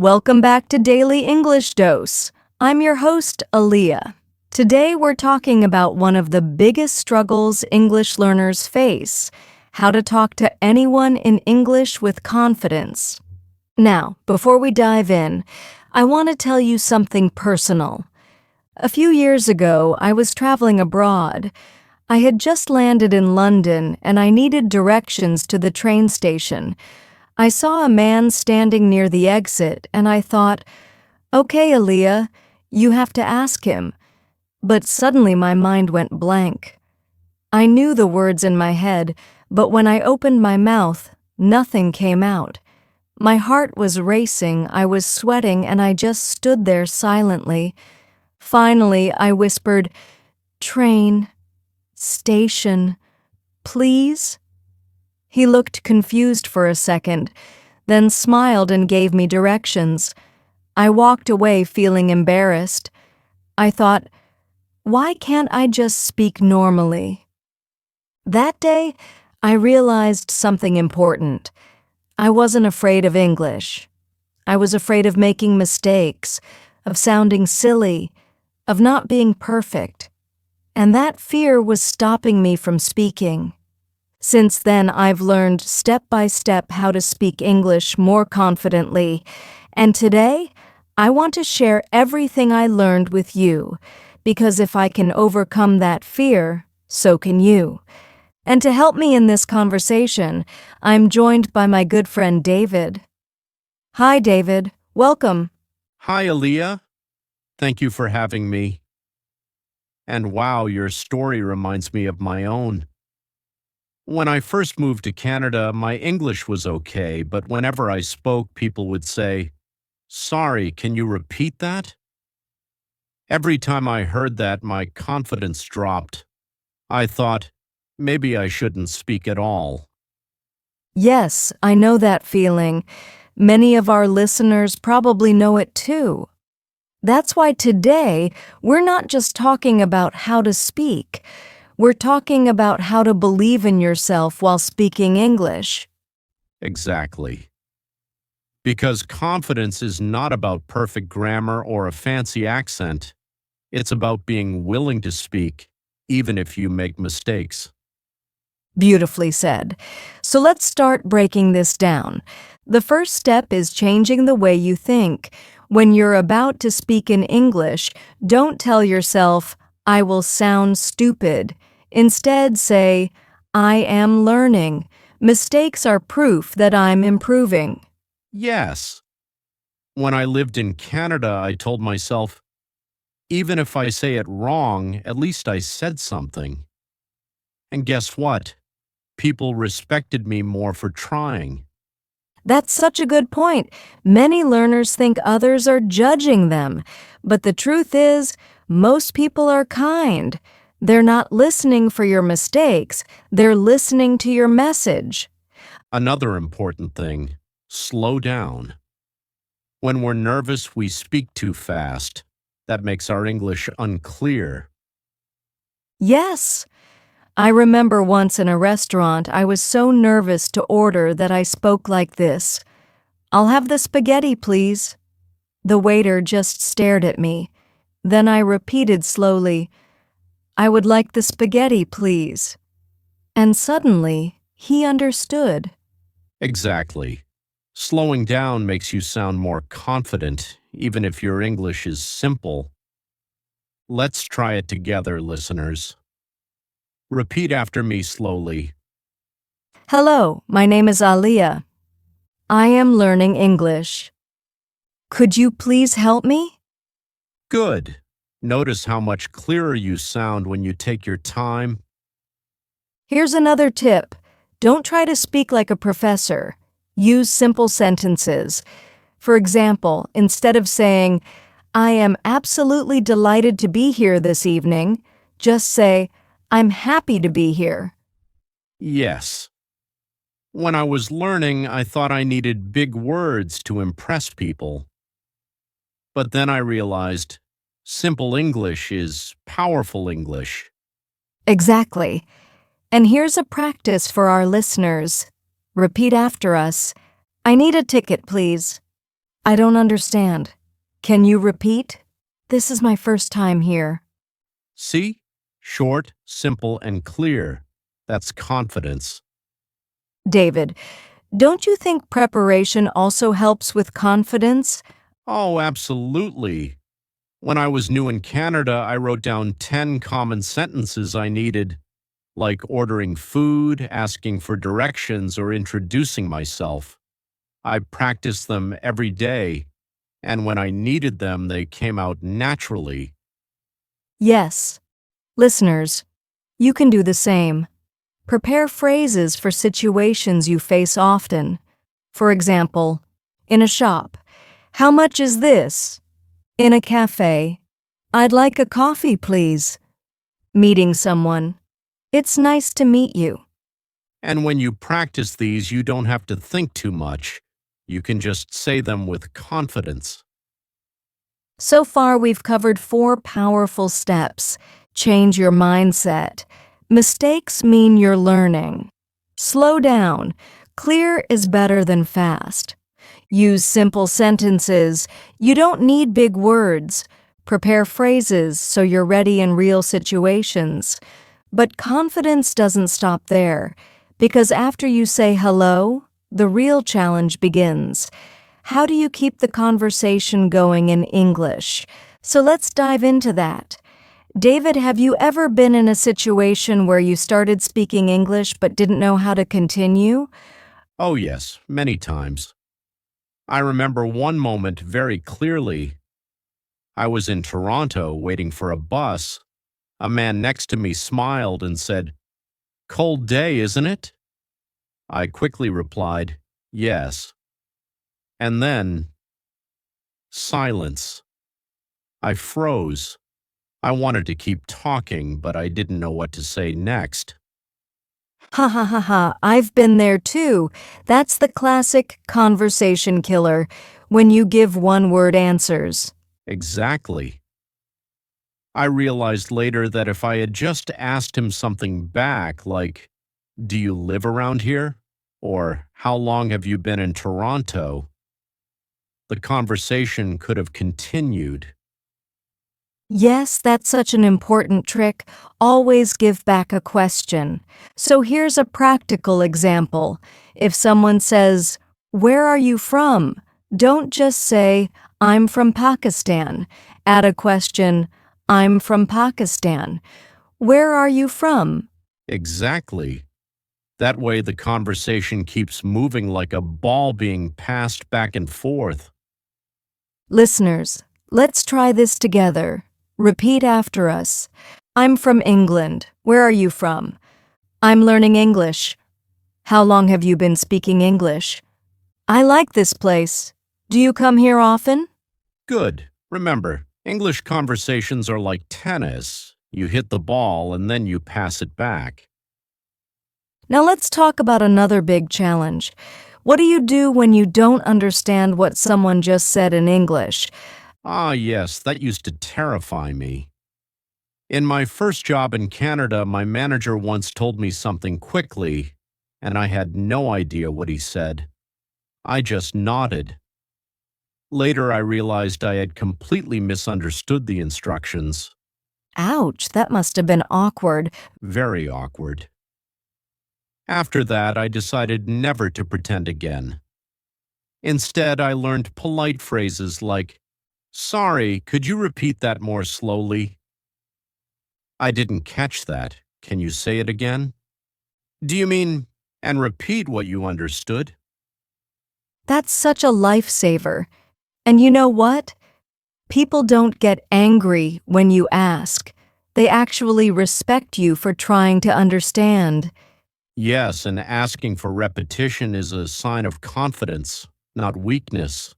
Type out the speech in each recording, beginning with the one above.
Welcome back to Daily English Dose. I'm your host, Alia. Today we're talking about one of the biggest struggles English learners face: how to talk to anyone in English with confidence. Now, before we dive in, I want to tell you something personal. A few years ago, I was traveling abroad. I had just landed in London and I needed directions to the train station. I saw a man standing near the exit and I thought, "Okay, Alia, you have to ask him." But suddenly my mind went blank. I knew the words in my head, but when I opened my mouth, nothing came out. My heart was racing, I was sweating, and I just stood there silently. Finally, I whispered, "Train, station, please?" He looked confused for a second, then smiled and gave me directions. I walked away feeling embarrassed. I thought, why can't I just speak normally? That day, I realized something important. I wasn't afraid of English. I was afraid of making mistakes, of sounding silly, of not being perfect. And that fear was stopping me from speaking. Since then, I've learned step by step how to speak English more confidently. And today, I want to share everything I learned with you, because if I can overcome that fear, so can you. And to help me in this conversation, I'm joined by my good friend David. Hi, David. Welcome. Hi, Alia. Thank you for having me. And wow, your story reminds me of my own. When I first moved to Canada, my English was okay, but whenever I spoke, people would say, "Sorry, can you repeat that?" Every time I heard that, my confidence dropped. I thought, maybe I shouldn't speak at all. Yes, I know that feeling. Many of our listeners probably know it too. That's why today, we're not just talking about how to speak. We're talking about how to believe in yourself while speaking English. Exactly. Because confidence is not about perfect grammar or a fancy accent. It's about being willing to speak, even if you make mistakes. Beautifully said. So let's start breaking this down. The first step is changing the way you think. When you're about to speak in English, don't tell yourself, "I will sound stupid." Instead, say, "I am learning. Mistakes are proof that I'm improving." Yes. When I lived in Canada, I told myself, even if I say it wrong, at least I said something. And guess what? People respected me more for trying. That's such a good point. Many learners think others are judging them, but the truth is, most people are kind. They're not listening for your mistakes, they're listening to your message. Another important thing, slow down. When we're nervous, we speak too fast. That makes our English unclear. Yes, I remember once in a restaurant I was so nervous to order that I spoke like this. "I'll have the spaghetti, please." The waiter just stared at me. Then I repeated slowly, "I would like the spaghetti, please." And suddenly, he understood. Exactly. Slowing down makes you sound more confident, even if your English is simple. Let's try it together, listeners. Repeat after me slowly. "Hello, my name is Alia. I am learning English. Could you please help me?" Good. Notice how much clearer you sound when you take your time. Here's another tip. Don't try to speak like a professor. Use simple sentences. For example, instead of saying, "I am absolutely delighted to be here this evening," just say, "I'm happy to be here." Yes. When I was learning, I thought I needed big words to impress people. But then I realized simple English is powerful English. Exactly. And here's a practice for our listeners. Repeat after us. "I need a ticket, please." I don't understand. Can you repeat? This is my first time here. See? Short, simple, and clear. That's confidence. David, don't you think preparation also helps with confidence? Oh, absolutely. When I was new in Canada, I wrote down 10 common sentences I needed, like ordering food, asking for directions, or introducing myself. I practiced them every day, and when I needed them, they came out naturally. Yes. Listeners, you can do the same. Prepare phrases for situations you face often. For example, in a shop, how much is this? In a cafe, I'd like a coffee, please. Meeting someone, it's nice to meet you. And when you practice these, you don't have to think too much. You can just say them with confidence. So far, we've covered 4 powerful steps. Change your mindset. Mistakes mean you're learning. Slow down. Clear is better than fast. Use simple sentences. You don't need big words. Prepare phrases so you're ready in real situations. But confidence doesn't stop there, because after you say hello, the real challenge begins. How do you keep the conversation going in English? So let's dive into that. David, have you ever been in a situation where you started speaking English but didn't know how to continue? Oh, yes, many times. I remember one moment very clearly. I was in Toronto waiting for a bus. A man next to me smiled and said, "Cold day, isn't it?" I quickly replied, "Yes." And then, silence. I froze. I wanted to keep talking, but I didn't know what to say next. Ha ha ha ha, I've been there too. That's the classic conversation killer, when you give one-word answers. Exactly. I realized later that if I had just asked him something back, like, "Do you live around here?" or "How long have you been in Toronto?" the conversation could have continued. Yes, that's such an important trick. Always give back a question. So here's a practical example. If someone says, "Where are you from?" don't just say, "I'm from Pakistan." Add a question, "I'm from Pakistan. Where are you from?" Exactly. That way, the conversation keeps moving like a ball being passed back and forth. Listeners, let's try this together. Repeat after us. I'm from England. Where are you from? I'm learning English. How long have you been speaking English? I like this place. Do you come here often? Good. Remember, English conversations are like tennis. You hit the ball and then you pass it back. Now let's talk about another big challenge. What do you do when you don't understand what someone just said in English? Ah, yes, that used to terrify me. In my first job in Canada, my manager once told me something quickly, and I had no idea what he said. I just nodded. Later, I realized I had completely misunderstood the instructions. Ouch, that must have been awkward. Very awkward. After that, I decided never to pretend again. Instead, I learned polite phrases like, "Sorry, could you repeat that more slowly?" "I didn't catch that. Can you say it again?" "Do you mean, and repeat what you understood?" That's such a lifesaver. And you know what? People don't get angry when you ask. They actually respect you for trying to understand. Yes, and asking for repetition is a sign of confidence, not weakness.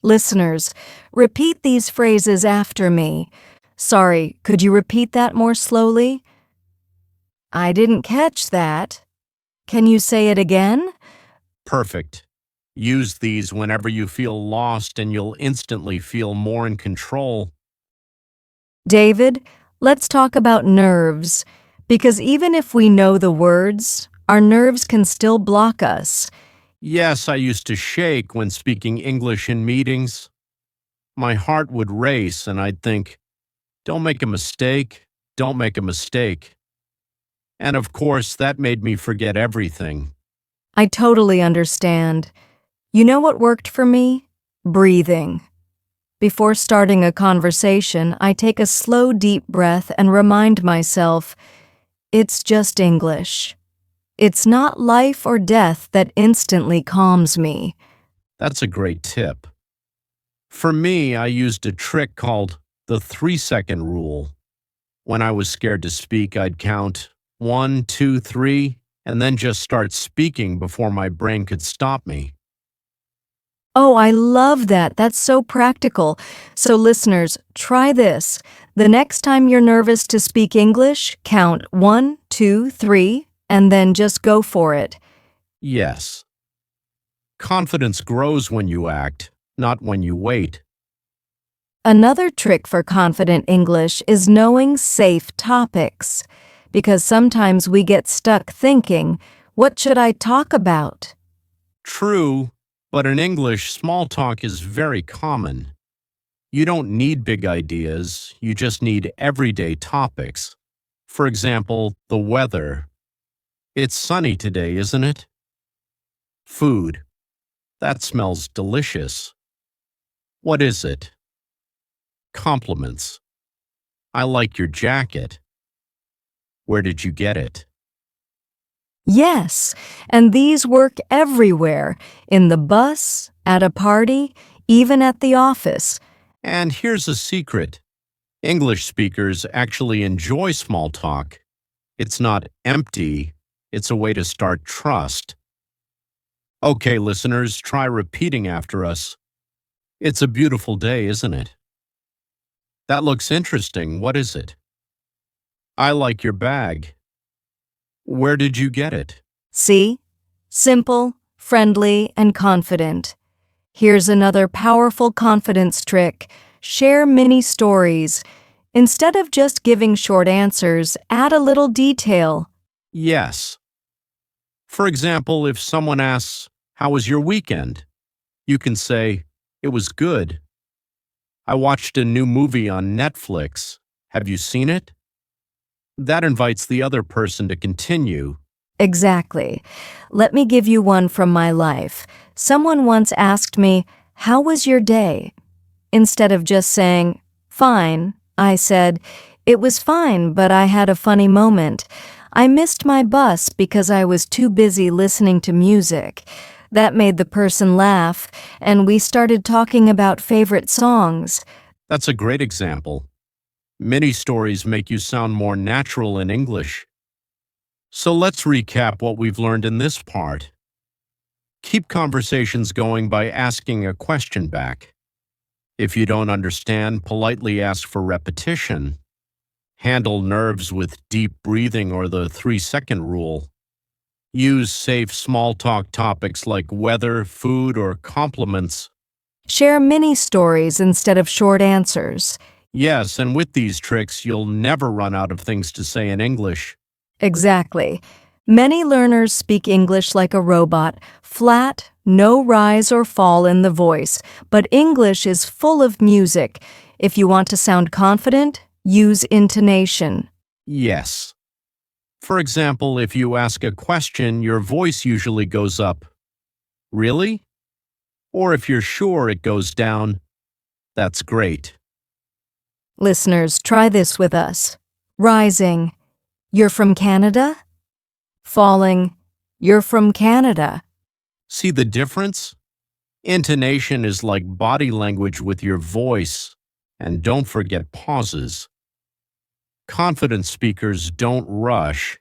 Listeners, repeat these phrases after me. Sorry, could you repeat that more slowly? I didn't catch that. Can you say it again? Perfect. Use these whenever you feel lost and you'll instantly feel more in control. David, let's talk about nerves. Because even if we know the words, our nerves can still block us. Yes, I used to shake when speaking English in meetings. My heart would race and I'd think, don't make a mistake, don't make a mistake. And of course, that made me forget everything. I totally understand. You know what worked for me? Breathing. Before starting a conversation, I take a slow, deep breath and remind myself, it's just English. It's not life or death that instantly calms me. That's a great tip. For me, I used a trick called the 3-second rule. When I was scared to speak, I'd count 1, 2, 3, and then just start speaking before my brain could stop me. Oh, I love that. That's so practical. So, listeners, try this. The next time you're nervous to speak English, count 1, 2, 3, and then just go for it. Yes. Confidence grows when you act, not when you wait. Another trick for confident English is knowing safe topics, because sometimes we get stuck thinking, what should I talk about? True, but in English, small talk is very common. You don't need big ideas, you just need everyday topics. For example, the weather. It's sunny today, isn't it? Food. That smells delicious. What is it? Compliments. I like your jacket. Where did you get it? Yes, and these work everywhere, in the bus, at a party, even at the office. And here's a secret. English speakers actually enjoy small talk. It's not empty, it's a way to start trust. Okay, listeners, try repeating after us. It's a beautiful day, isn't it? That looks interesting. What is it? I like your bag. Where did you get it? See? Simple, friendly, and confident. Here's another powerful confidence trick. Share mini stories. Instead of just giving short answers, add a little detail. Yes. For example, if someone asks, how was your weekend? You can say, it was good. I watched a new movie on Netflix. Have you seen it? That invites the other person to continue. Exactly. Let me give you one from my life. Someone once asked me, how was your day? Instead of just saying, fine, I said, it was fine, but I had a funny moment. I missed my bus because I was too busy listening to music. That made the person laugh, and we started talking about favorite songs. That's a great example. Many stories make you sound more natural in English. So let's recap what we've learned in this part. Keep conversations going by asking a question back. If you don't understand, politely ask for repetition. Handle nerves with deep breathing or the 3-second rule. Use safe small talk topics like weather, food, or compliments. Share mini stories instead of short answers. Yes, and with these tricks, you'll never run out of things to say in English. Exactly. Many learners speak English like a robot, flat, no rise or fall in the voice, but English is full of music. If you want to sound confident, use intonation. Yes. For example, if you ask a question, your voice usually goes up. Really? Or if you're sure, it goes down. That's great. Listeners, try this with us. Rising. You're from Canada? Falling. You're from Canada. See the difference? Intonation is like body language with your voice. And don't forget pauses. Confident speakers don't rush.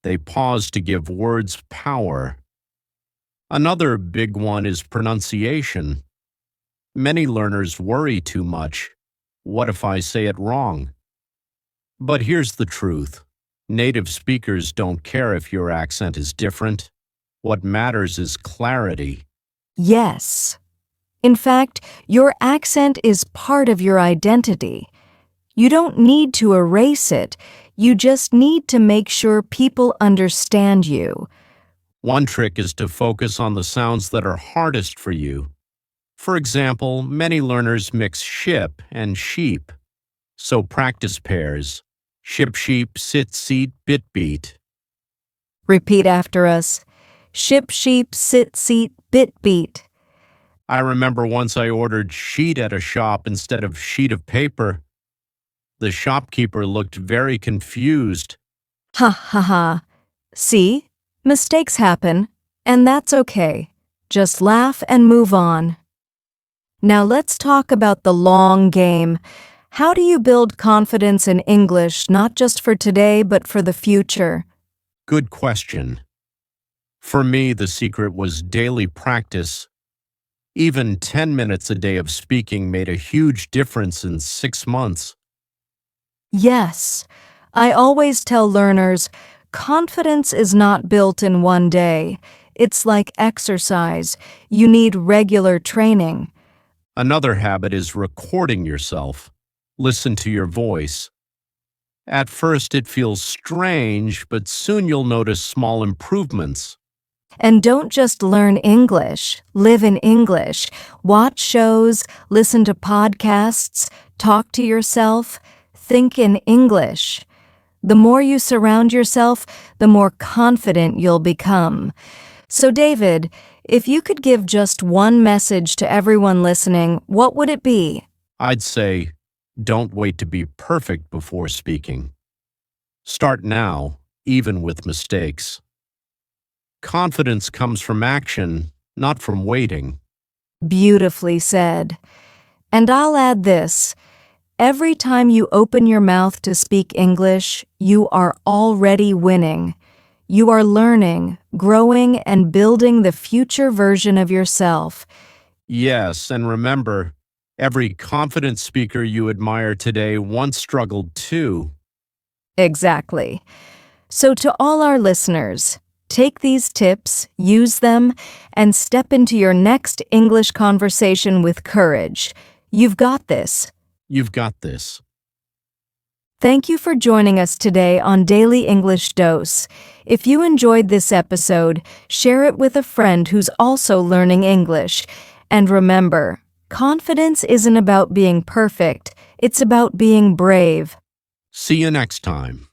They pause to give words power. Another big one is pronunciation. Many learners worry too much. What if I say it wrong? But here's the truth. Native speakers don't care if your accent is different. What matters is clarity. Yes. In fact, your accent is part of your identity. You don't need to erase it. You just need to make sure people understand you. One trick is to focus on the sounds that are hardest for you. For example, many learners mix ship and sheep. So practice pairs. Ship, sheep, sit, seat, bit, beat. Repeat after us. Ship, sheep, sit, seat, bit, beat. I remember once I ordered sheet at a shop instead of sheet of paper. The shopkeeper looked very confused. Ha ha ha. See? Mistakes happen, and that's okay. Just laugh and move on. Now let's talk about the long game. How do you build confidence in English, not just for today, but for the future? Good question. For me, the secret was daily practice. Even 10 minutes a day of speaking made a huge difference in 6 months. Yes. I always tell learners, confidence is not built in one day. It's like exercise. You need regular training. Another habit is recording yourself. Listen to your voice. At first, it feels strange, but soon you'll notice small improvements. And don't just learn English, live in English. Watch shows, listen to podcasts, talk to yourself, think in English. The more you surround yourself, the more confident you'll become. So, David, if you could give just one message to everyone listening, what would it be? I'd say, don't wait to be perfect before speaking. Start now, even with mistakes. Confidence comes from action, not from waiting. Beautifully said. And I'll add this. Every time you open your mouth to speak English, you are already winning. You are learning, growing, and building the future version of yourself. Yes, and remember, every confident speaker you admire today once struggled too. Exactly. So to all our listeners, take these tips, use them, and step into your next English conversation with courage. You've got this. You've got this. Thank you for joining us today on Daily English Dose. If you enjoyed this episode, share it with a friend who's also learning English. And remember, confidence isn't about being perfect, it's about being brave. See you next time.